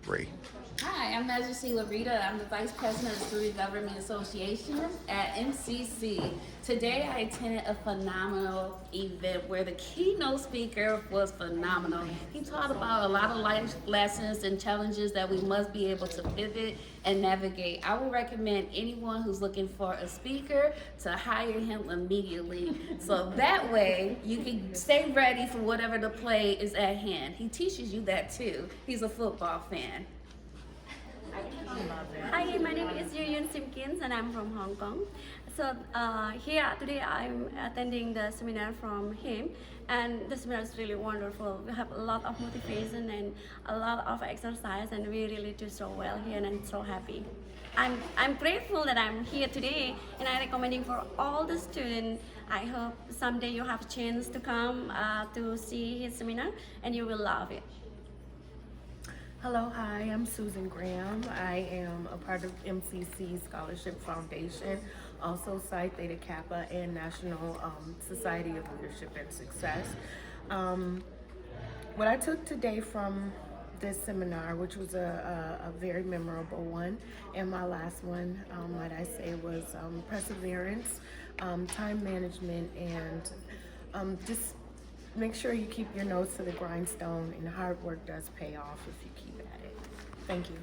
Ray. Hi, I'm Majesty Larita. I'm the Vice President of the Student Government Association at MCC. Today I attended a phenomenal event where the keynote speaker was phenomenal. He taught about a lot of life lessons and challenges that we must be able to pivot and navigate. I would recommend anyone who's looking for a speaker to hire him immediately. So that way you can stay ready for whatever the play is at hand. He teaches you that too. He's a football fan. Hi, my name is Yuyun Simpkins and I'm from Hong Kong. So here today I'm attending the seminar from him, and the seminar is really wonderful. We have a lot of motivation and a lot of exercise, and we really do so well here, and I'm so happy. I'm grateful that I'm here today, and I'm recommending for all the students. I hope someday you have a chance to come to see his seminar, and you will love it. Hello, hi, I'm Susan Graham. I am a part of MCC Scholarship Foundation, also Psi Theta Kappa and National Society of Leadership and Success. What I took today from this seminar, which was a very memorable one, and my last one, might I say, was perseverance, time management, and just make sure you keep your nose to the grindstone, and hard work does pay off if you keep at it. Thank you.